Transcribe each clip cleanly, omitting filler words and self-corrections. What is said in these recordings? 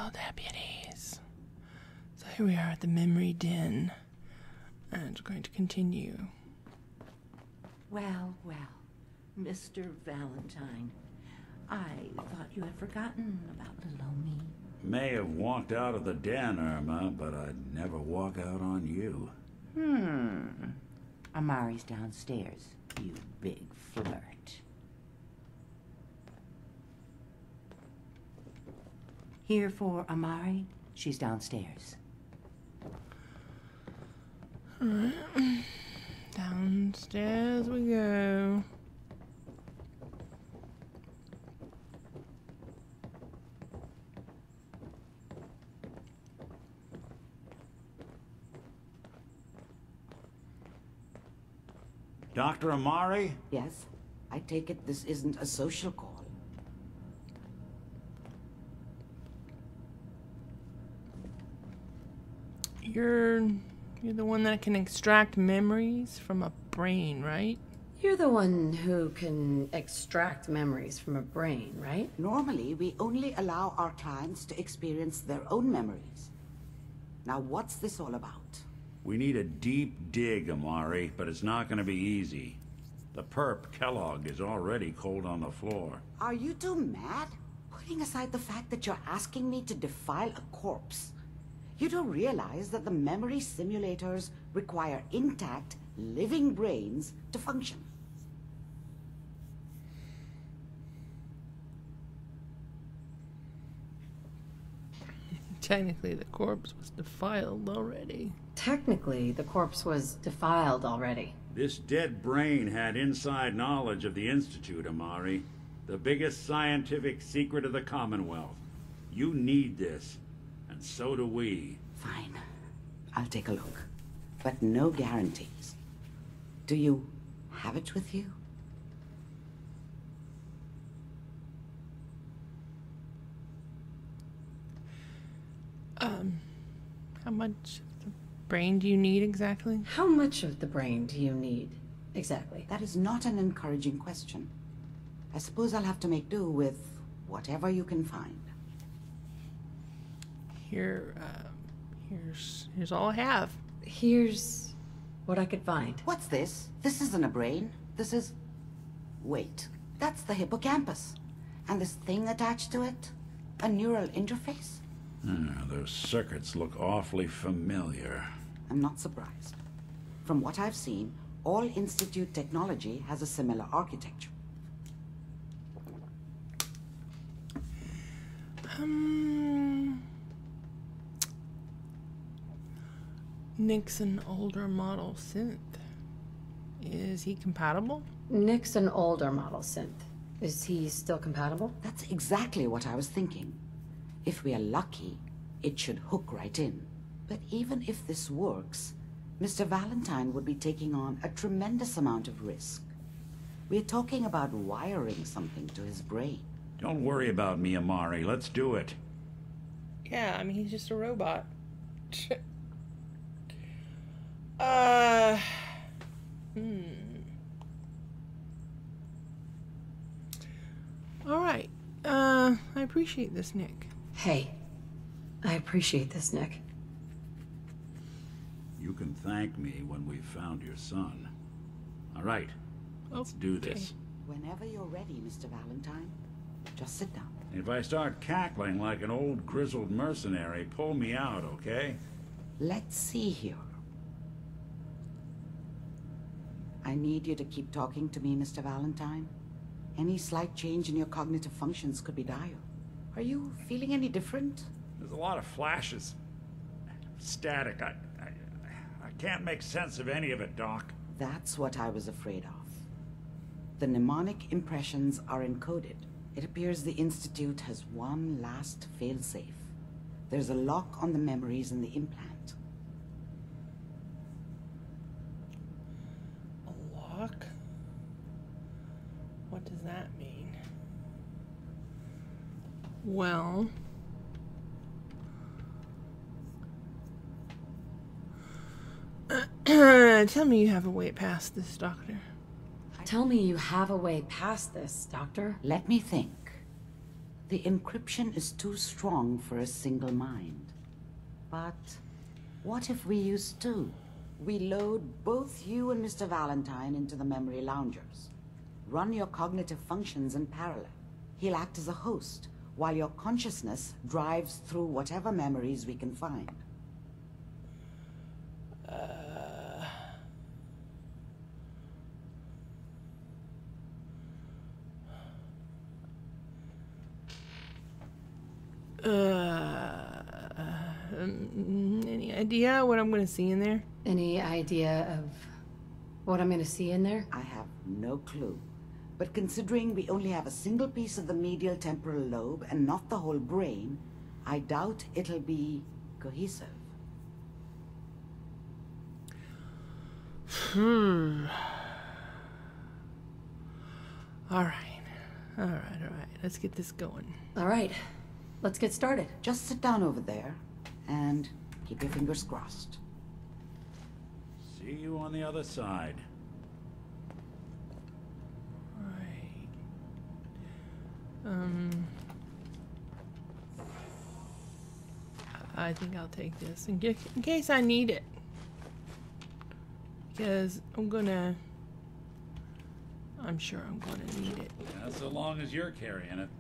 Well, deputies. So here we are at the memory den. And we're going to continue. Well, Mr. Valentine, I thought you had forgotten about little old me. May have walked out of the den, Irma, but I'd never walk out on you. Amari's downstairs, you big flirt. Here for Amari, she's downstairs. Alright. Downstairs we go. Dr. Amari? Yes, I take it this isn't a social call. You're the one that can extract memories from a brain, right? You're the one who can extract memories from a brain, right? Normally, we only allow our clients to experience their own memories. Now, what's this all about? We need a deep dig, Amari, but it's not going to be easy. The perp, Kellogg, is already cold on the floor. Are you two mad? Putting aside the fact that you're asking me to defile a corpse, you do realize that the memory simulators require intact, living brains to function. Technically, the corpse was defiled already. Technically, the corpse was defiled already. This dead brain had inside knowledge of the Institute, Amari. The biggest scientific secret of the Commonwealth. You need this, and so do we. Fine. I'll take a look. But no guarantees. Do you have it with you? How much of the brain do you need exactly? How much of the brain do you need exactly? That is not an encouraging question. I suppose I'll have to make do with whatever you can find. Here's all I have. Here's what I could find. What's this? This isn't a brain. This is... Wait. That's the hippocampus. And this thing attached to it? A neural interface? Those circuits look awfully familiar. I'm not surprised. From what I've seen, all Institute technology has a similar architecture. Nick's an older model synth. Is he compatible? Nick's an older model synth. Is he still compatible? That's exactly what I was thinking. If we are lucky, it should hook right in. But even if this works, Mr. Valentine would be taking on a tremendous amount of risk. We're talking about wiring something to his brain. Don't worry about me, Amari. Let's do it. Yeah, I mean, he's just a robot. All right. I appreciate this, Nick. Hey, I appreciate this, Nick. You can thank me when we've found your son. All right, let's do this. Whenever you're ready, Mr. Valentine, just sit down. If I start cackling like an old grizzled mercenary, pull me out, okay? Let's see here. I need you to keep talking to me, Mr. Valentine. Any slight change in your cognitive functions could be dire. Are you feeling any different? There's a lot of flashes. Static. I can't make sense of any of it, Doc. That's what I was afraid of. The mnemonic impressions are encoded. It appears the Institute has one last failsafe. There's a lock on the memories in the implant. A lock? What does that mean? Well... tell me you have a way past this, Doctor. Tell me you have a way past this, Doctor. Let me think. The encryption is too strong for a single mind. But what if we use two? We load both you and Mr. Valentine into the memory loungers. Run your cognitive functions in parallel. He'll act as a host, while your consciousness drives through whatever memories we can find. Any idea what I'm gonna see in there? Any idea of what I'm gonna see in there? I have no clue. But considering we only have a single piece of the medial temporal lobe and not the whole brain, I doubt it'll be cohesive. All right. Let's get this going. All right, let's get started. Just sit down over there and keep your fingers crossed. See you on the other side. Right. I think I'll take this in case I need it. Because I'm sure I'm gonna need it. Yeah, so long as you're carrying it.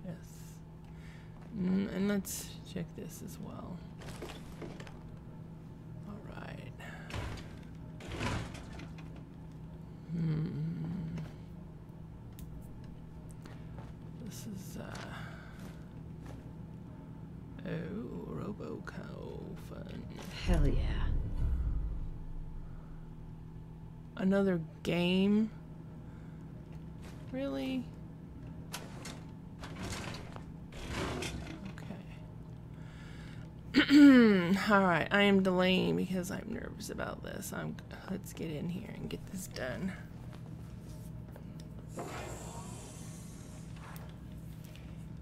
Yes. And let's check this as well. All right. This is Robocophone. Hell yeah. Another game? Really? Okay. Alright, I am delaying because I'm nervous about this. Let's get in here and get this done.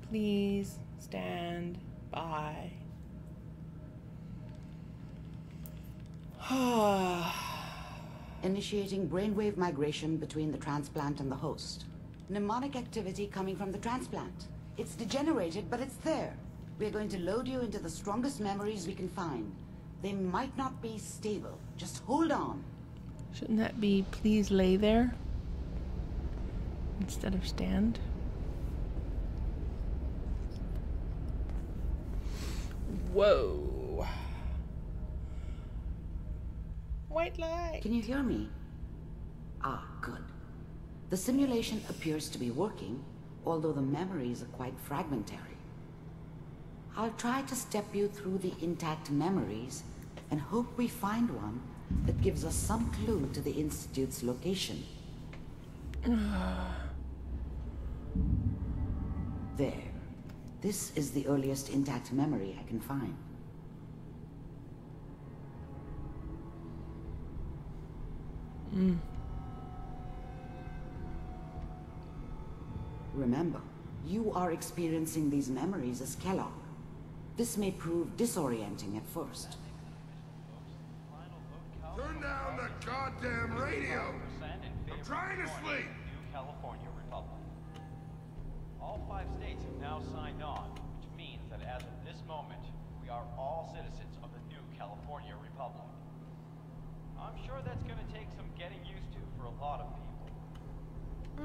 Please stand by. Initiating brainwave migration between the transplant and the host. Mnemonic activity coming from the transplant. It's degenerated, but it's there. We're going to load you into the strongest memories we can find. They might not be stable. Just hold on. Shouldn't that be please lay there instead of stand? Whoa. White light. Can you hear me? Ah, good. The simulation appears to be working, although the memories are quite fragmentary. I'll try to step you through the intact memories and hope we find one that gives us some clue to the Institute's location. There. This is the earliest intact memory I can find. Remember, you are experiencing these memories as Kellogg. This may prove disorienting at first. Turn down the goddamn radio! I'm trying to sleep! New California Republic. All 5 states have now signed on, which means that as of this moment, we are all citizens of the new California Republic. I'm sure that's going to take some getting used to for a lot of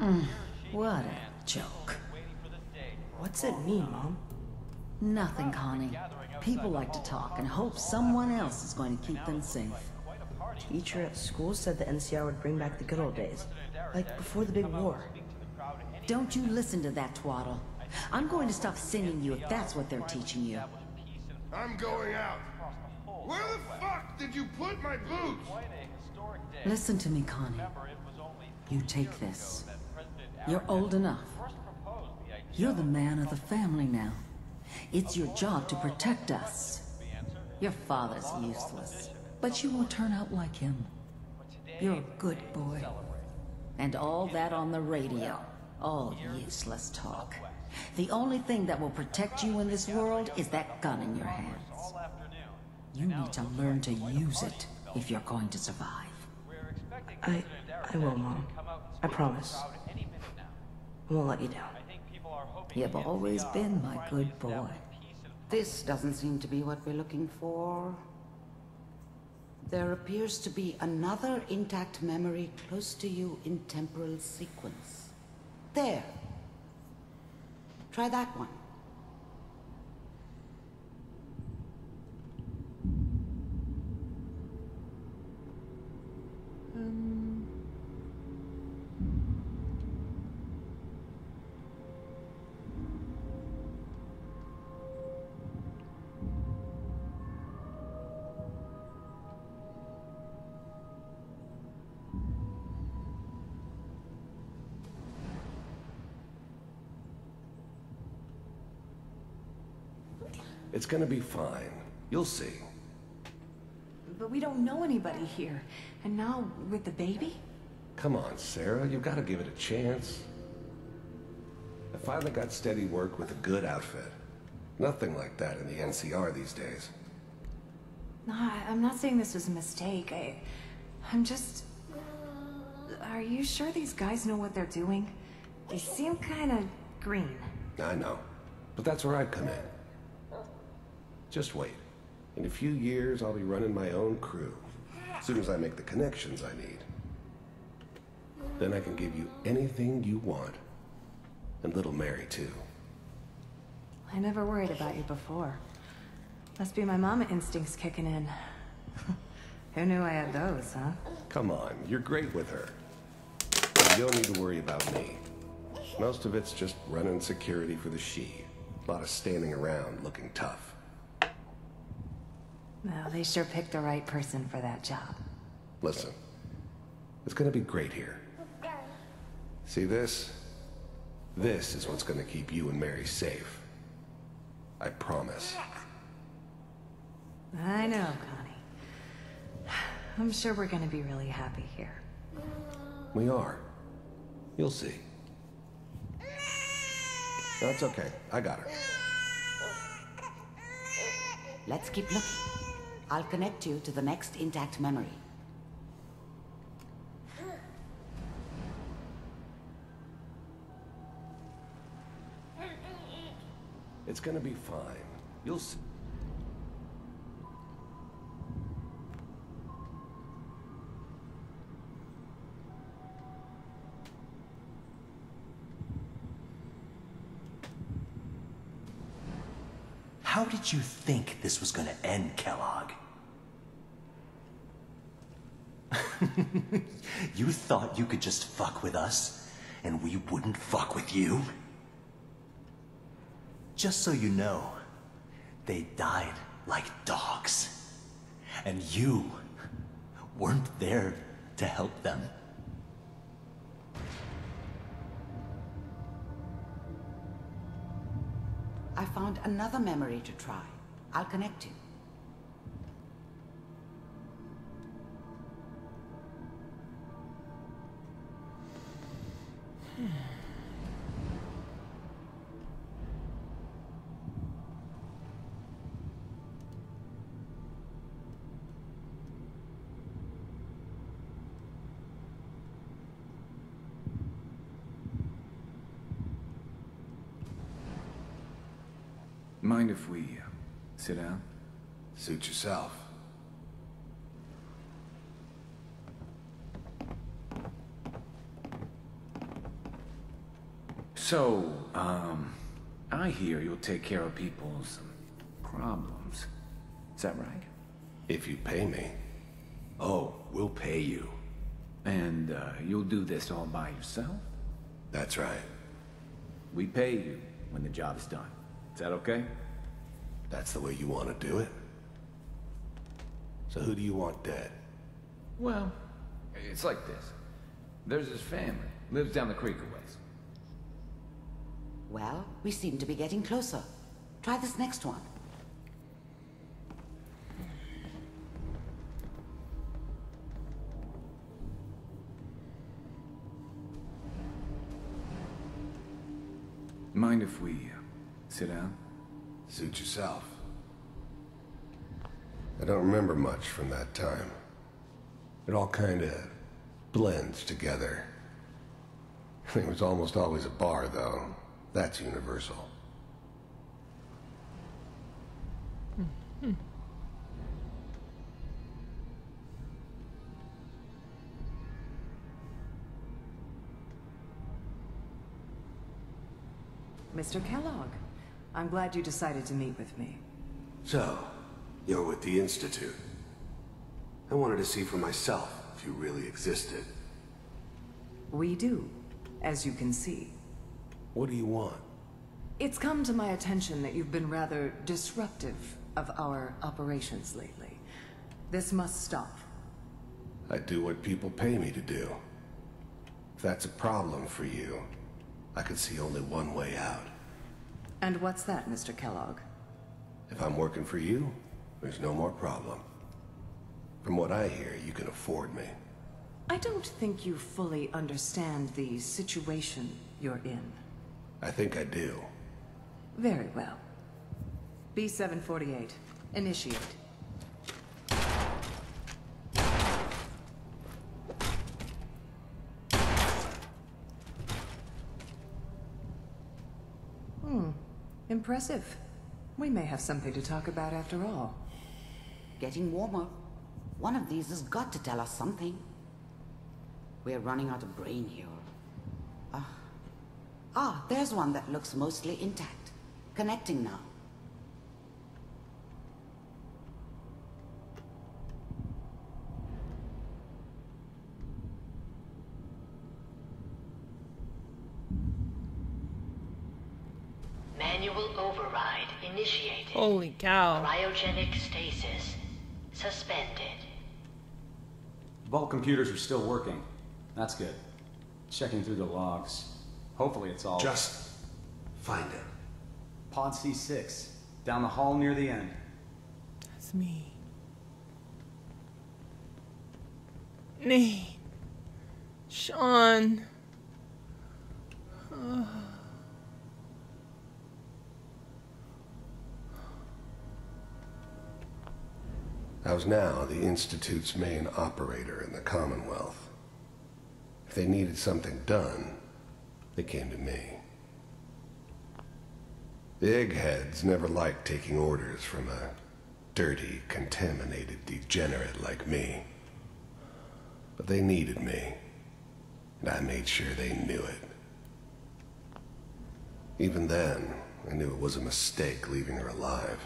people. What a joke. What's it mean, Mom? Nothing, Connie. People like to talk and hope someone else is going to keep them safe. Teacher at school said the NCR would bring back the good old days, like before the big war. Don't you listen to that twaddle. I'm going to stop singing you if that's what they're teaching you. I'm going out. Where the fuck did you put my boots? Listen to me, Connie. You take this. You're old enough. You're the man of the family now. It's your job to protect us. Your father's useless, but you won't turn out like him. You're a good boy. And all that on the radio, all useless talk. The only thing that will protect you in this world is that gun in your hands. You need to learn to use it if you're going to survive. I will, Mom. I promise. Won't let you down. I think people are hoping You've the always NCR been will my finally good boy. establish peace and This doesn't seem to be what we're looking for. There appears to be another intact memory close to you in temporal sequence. There. Try that one. It's gonna be fine. You'll see. But we don't know anybody here. And now, with the baby? Come on, Sarah, you've got to give it a chance. I finally got steady work with a good outfit. Nothing like that in the NCR these days. No, I'm not saying this was a mistake. I'm just... Are you sure these guys know what they're doing? They seem kind of green. I know, but that's where I come in. Just wait. In a few years, I'll be running my own crew. As soon as I make the connections I need. Then I can give you anything you want. And little Mary, too. I never worried about you before. Must be my mama instincts kicking in. Who knew I had those, huh? Come on, you're great with her. You don't need to worry about me. Most of it's just running security for the she. A lot of standing around looking tough. Well, they sure picked the right person for that job. Listen, it's gonna be great here. See this? This is what's gonna keep you and Mary safe. I promise. I know, Connie. I'm sure we're gonna be really happy here. We are. You'll see. That's okay. I got her. Let's keep looking. I'll connect you to the next intact memory. It's gonna be fine. You'll see. How did you think this was gonna end, Kellogg? You thought you could just fuck with us, and we wouldn't fuck with you? Just so you know, they died like dogs. And you weren't there to help them. I found another memory to try. I'll connect you. Mind if we sit down? Suit yourself. So, I hear you'll take care of people's problems. Is that right? If you pay me. Oh, we'll pay you. And, you'll do this all by yourself? That's right. We pay you when the job's done. Is that okay? That's the way you want to do it? So who do you want dead? Well, it's like this. There's his family. Lives down the creek a ways. Well, we seem to be getting closer. Try this next one. Mind if we sit down? Suit yourself. I don't remember much from that time. It all kinda blends together. It was almost always a bar, though. That's universal. Mr. Kellogg, I'm glad you decided to meet with me. So, you're with the Institute. I wanted to see for myself if you really existed. We do, as you can see. What do you want? It's come to my attention that you've been rather disruptive of our operations lately. This must stop. I do what people pay me to do. If that's a problem for you, I could see only one way out. And what's that, Mr. Kellogg? If I'm working for you, there's no more problem. From what I hear, you can afford me. I don't think you fully understand the situation you're in. I think I do. Very well. B-748, initiate. Impressive. We may have something to talk about after all. Getting warmer. One of these has got to tell us something. We're running out of brain here. There's one that looks mostly intact. Connecting now. Manual override initiated. Holy cow. Cryogenic stasis suspended. Vault computers are still working. That's good. Checking through the logs. Hopefully it's all... Just find him. Pod C6. Down the hall near the end. That's me. Nate. Sean. I was now the Institute's main operator in the Commonwealth. If they needed something done, they came to me. The eggheads never liked taking orders from a dirty, contaminated degenerate like me. But they needed me, and I made sure they knew it. Even then, I knew it was a mistake leaving her alive.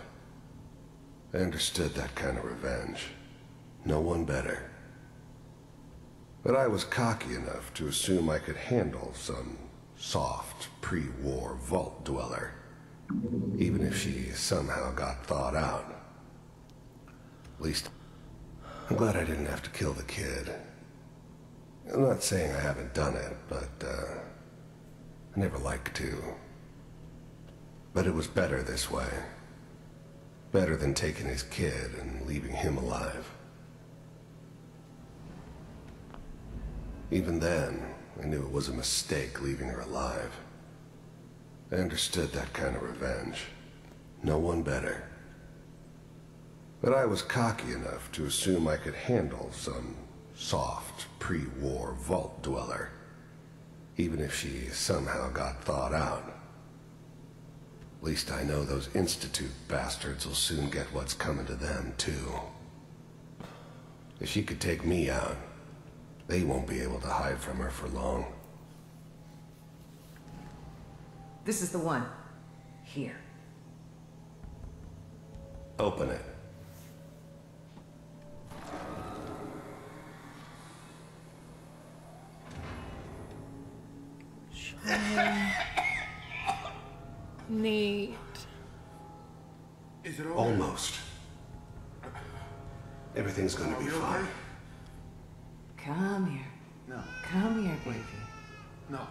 I understood that kind of revenge. No one better. But I was cocky enough to assume I could handle some soft, pre-war vault dweller, even if she somehow got thawed out. At least, I'm glad I didn't have to kill the kid. I'm not saying I haven't done it, but I never liked to. But it was better this way. Better than taking his kid and leaving him alive. Even then, I knew it was a mistake leaving her alive. I understood that kind of revenge. No one better. But I was cocky enough to assume I could handle some soft, pre-war vault dweller, even if she somehow got thawed out. At least I know those Institute bastards will soon get what's coming to them, too. If she could take me out, they won't be able to hide from her for long. This is the one. Here. Open it. Neat. Is it over? Almost. Everything's gonna be fine. Come here. No. Come here, baby. No.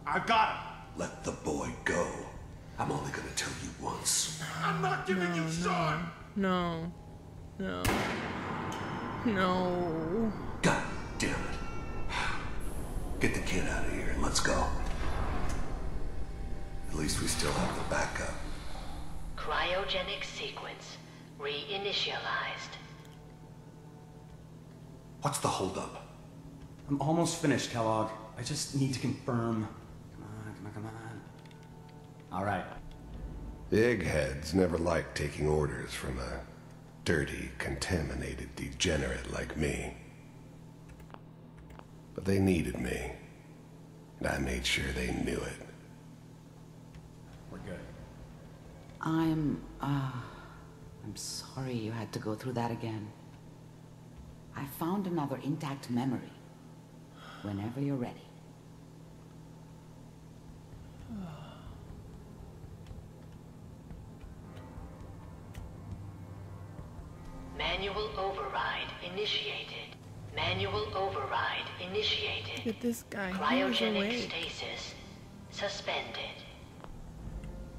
I got him. Let the boy go. I'm only gonna tell you once. I'm not giving you Sean. No. No. No. God damn it. Get the kid out of here and let's go. At least we still have the backup. Cryogenic sequence reinitialized. What's the holdup? I'm almost finished, Kellogg. I just need to confirm. Come on. All right. The eggheads never liked taking orders from a dirty, contaminated degenerate like me. But they needed me, and I made sure they knew it. We're good. I'm sorry you had to go through that again. I found another intact memory. Whenever you're ready. Manual override initiated. Manual override initiated. Look at this guy. Cryogenic stasis suspended.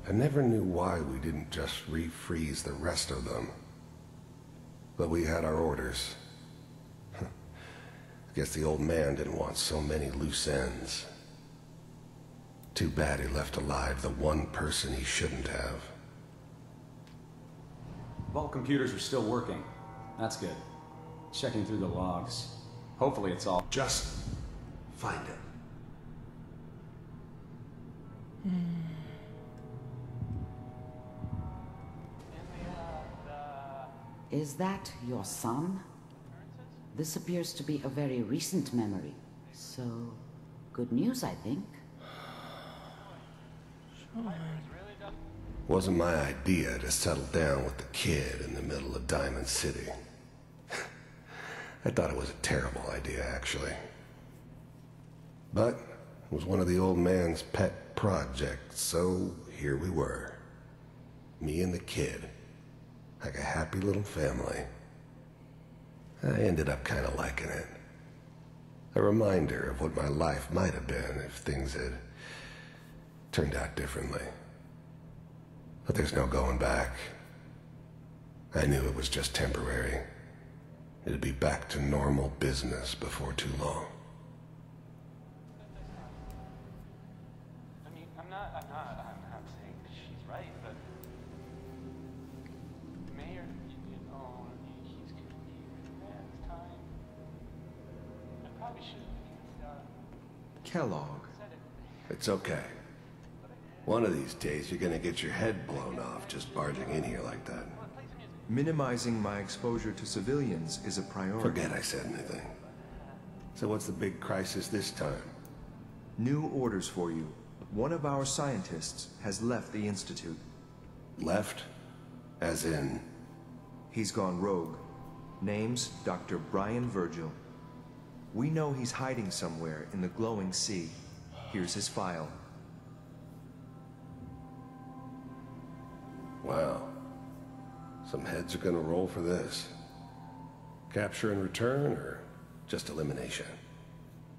I never knew why we didn't just refreeze the rest of them. But we had our orders. I guess the old man didn't want so many loose ends. Too bad he left alive the one person he shouldn't have. Vault computers are still working. That's good. Checking through the logs. Hopefully it's all... Just find him. Is that your son? This appears to be a very recent memory. So, good news, I think. Wasn't my idea to settle down with the kid in the middle of Diamond City. I thought it was a terrible idea, actually. But it was one of the old man's pet projects, so here we were. Me and the kid. Like a happy little family. I ended up kind of liking it. A reminder of what my life might have been if things had turned out differently. But there's no going back. I knew it was just temporary. It'd be back to normal business before too long. I mean, I'm not saying she's right, but the mayor, you know, he's giving me man's time. I probably should have Kellogg. It's okay. One of these days, you're gonna get your head blown off just barging in here like that. Minimizing my exposure to civilians is a priority. Forget I said anything. So what's the big crisis this time? New orders for you. One of our scientists has left the Institute. Left? As in? He's gone rogue. Name's Dr. Brian Virgil. We know he's hiding somewhere in the glowing sea. Here's his file. Wow. Some heads are gonna roll for this. Capture and return, or just elimination?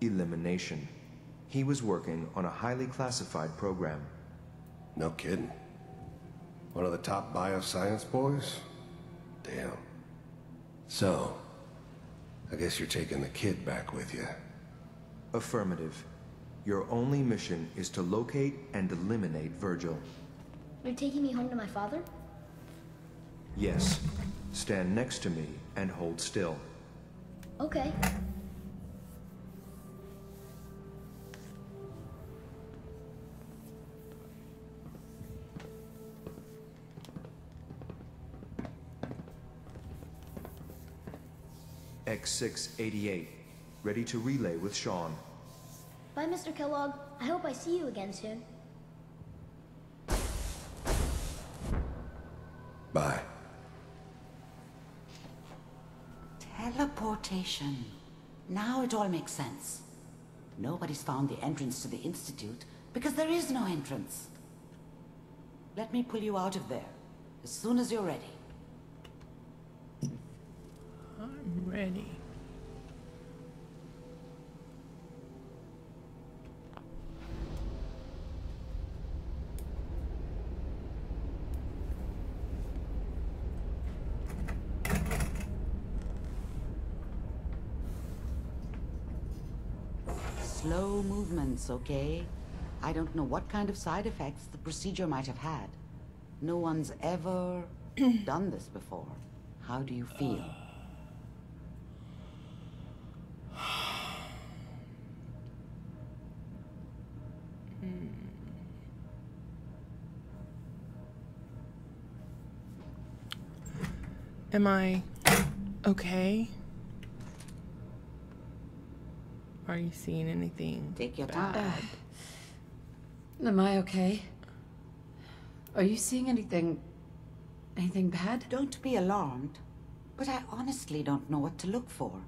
Elimination. He was working on a highly classified program. No kidding. One of the top bioscience boys? Damn. So, I guess you're taking the kid back with you. Affirmative. Your only mission is to locate and eliminate Virgil. You're taking me home to my father? Yes. Stand next to me and hold still. Okay. X688. Ready to relay with Sean. Bye, Mr. Kellogg. I hope I see you again soon. Bye. Teleportation. Now it all makes sense. Nobody's found the entrance to the Institute because there is no entrance. Let me pull you out of there as soon as you're ready. I'm ready. Slow movements, okay? I don't know what kind of side effects the procedure might have had. No one's ever done this before. How do you feel? Am I okay? Are you seeing anything? Take your bad? time. Am I okay? Are you seeing anything bad? Don't be alarmed, but I honestly don't know what to look for.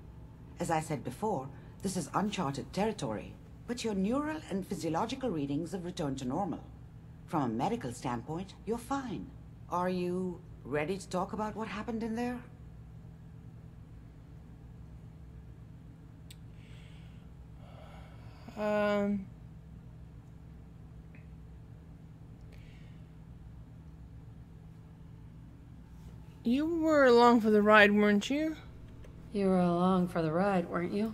As I said before, this is uncharted territory, but your neural and physiological readings have returned to normal. From a medical standpoint, you're fine. Are you ready to talk about what happened in there? You were along for the ride, weren't you? You were along for the ride, weren't you?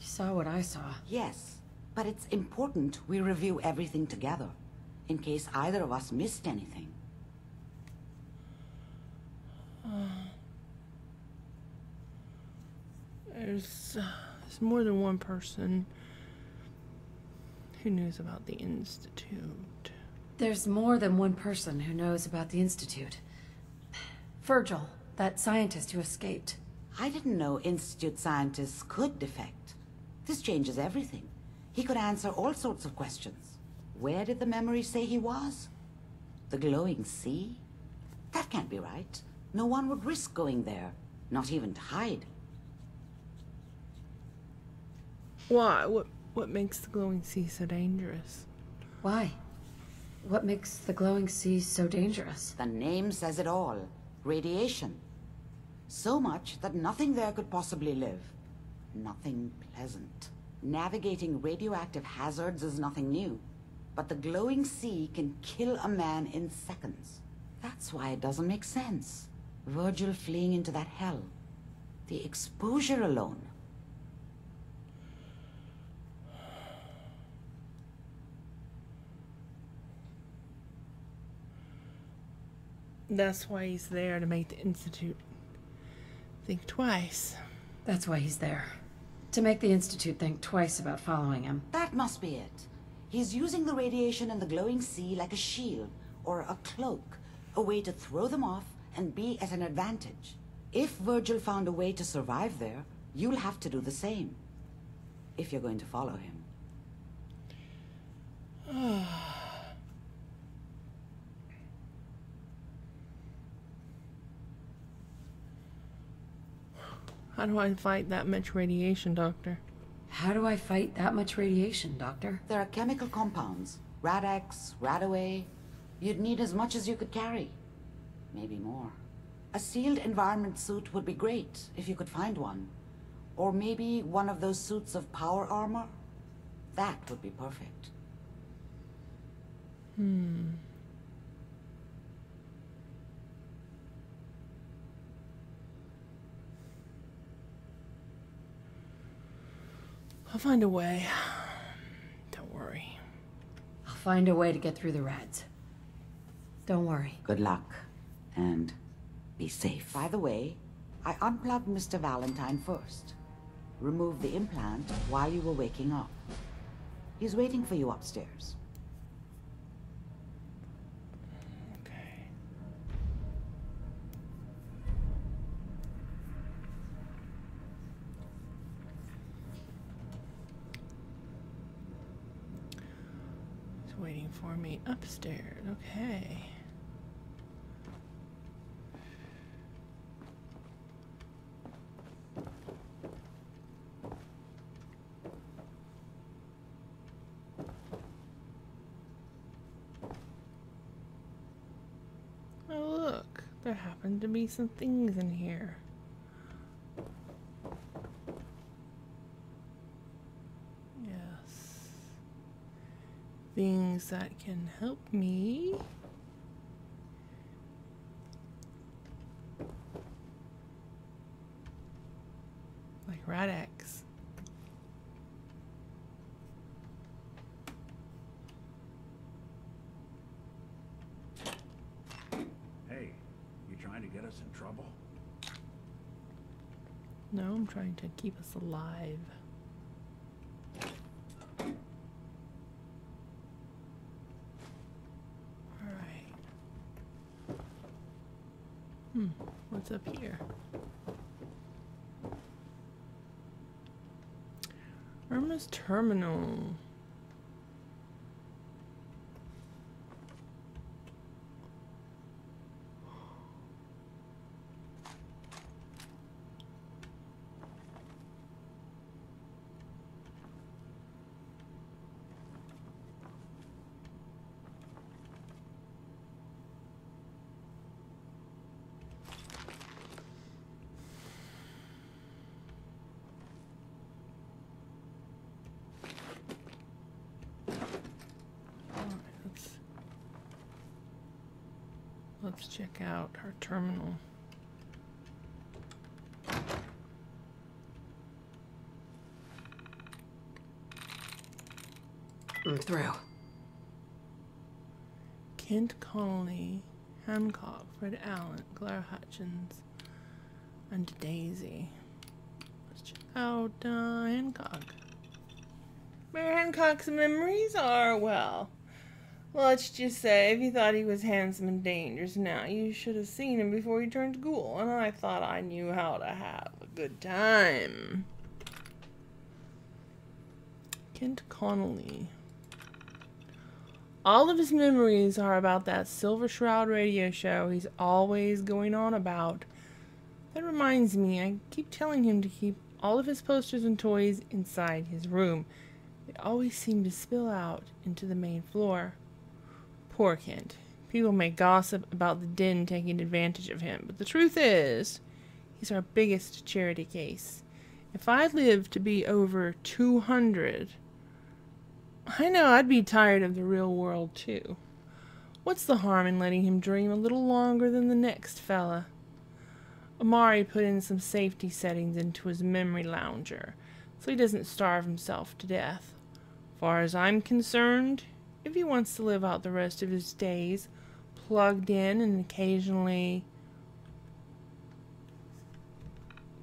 You saw what I saw. Yes, but it's important we review everything together, in case either of us missed anything. There's more than one person who knows about the Institute. There's more than one person who knows about the Institute. Virgil, that scientist who escaped. I didn't know Institute scientists could defect. This changes everything. He could answer all sorts of questions. Where did the memory say he was? The glowing sea? That can't be right. No one would risk going there, not even to hide. Why? What makes the glowing sea so dangerous? Why? What makes the glowing sea so dangerous? The name says it all. Radiation. So much that nothing there could possibly live. Nothing pleasant. Navigating radioactive hazards is nothing new. But the glowing sea can kill a man in seconds. That's why it doesn't make sense. Virgil fleeing into that hell. The exposure alone. That's why he's there, to make the Institute think twice. That's why he's there. To make the Institute think twice about following him. That must be it. He's using the radiation in the glowing sea like a shield or a cloak, a way to throw them off and be at an advantage. If Virgil found a way to survive there, you'll have to do the same. If you're going to follow him. How do I fight that much radiation, Doctor? How do I fight that much radiation, Doctor? There are chemical compounds. Rad-X, Radaway. You'd need as much as you could carry. Maybe more. A sealed environment suit would be great, if you could find one. Or maybe one of those suits of power armor. That would be perfect. I'll find a way. Don't worry. I'll find a way to get through the rads. Don't worry. Good luck. And be safe. By the way, I unplugged Mr. Valentine first. Removed the implant while you were waking up. He's waiting for you upstairs. Okay. He's waiting for me upstairs. Okay. Oh, look, there happen to be some things in here. Yes. Things that can help me. Like Rad-X. Hey, you trying to get us in trouble? No, I'm trying to keep us alive. Alright. What's up here? Irma's terminal. Let's check out our terminal. I'm through. Kent Connolly, Hancock, Fred Allen, Claire Hutchins, and Daisy. Let's check out Hancock. Mayor Hancock's memories are, well, let's just say, if you thought he was handsome and dangerous now, you should have seen him before he turned ghoul, and I thought I knew how to have a good time. Kent Connolly. All of his memories are about that Silver Shroud radio show he's always going on about. That reminds me, I keep telling him to keep all of his posters and toys inside his room. They always seem to spill out into the main floor. Poor Kent. People may gossip about the Den taking advantage of him, but the truth is, he's our biggest charity case. If I lived to be over 200, I know I'd be tired of the real world too. What's the harm in letting him dream a little longer than the next fella? Amari put in some safety settings into his memory lounger, so he doesn't starve himself to death. Far as I'm concerned, if he wants to live out the rest of his days plugged in and occasionally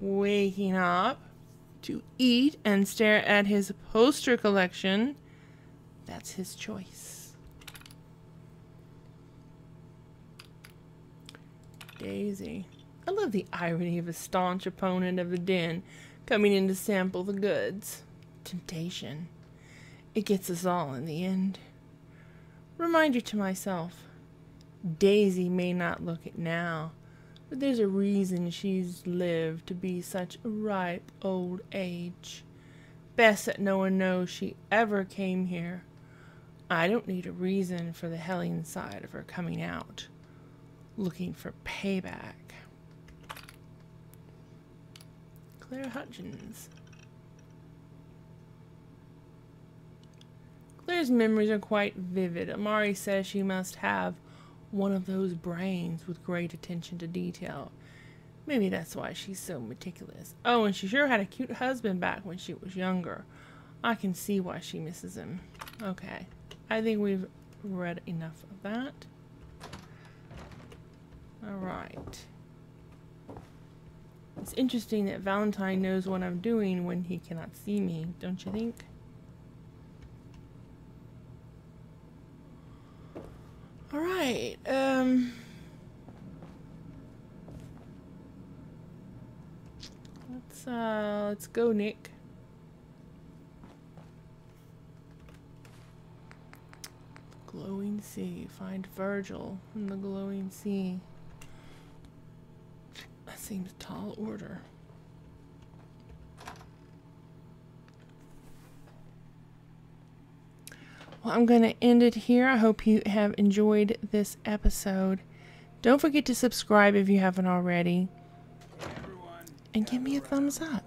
waking up to eat and stare at his poster collection, that's his choice. Daisy. I love the irony of a staunch opponent of the Den coming in to sample the goods. Temptation. It gets us all in the end. Reminder to myself, Daisy may not look it now, but there's a reason she's lived to be such a ripe old age. Best that no one knows she ever came here. I don't need a reason for the hellion side of her coming out, looking for payback. Claire Hutchins. Claire's memories are quite vivid. Amari says she must have one of those brains with great attention to detail. Maybe that's why she's so meticulous. Oh, and she sure had a cute husband back when she was younger. I can see why she misses him. Okay, I think we've read enough of that. Alright. It's interesting that Valentine knows what I'm doing when he cannot see me, don't you think? Alright, let's go, Nick. Glowing sea. Find Virgil in the glowing sea. That seems a tall order. Well, I'm going to end it here. I hope you have enjoyed this episode. Don't forget to subscribe if you haven't already. And give me a thumbs up.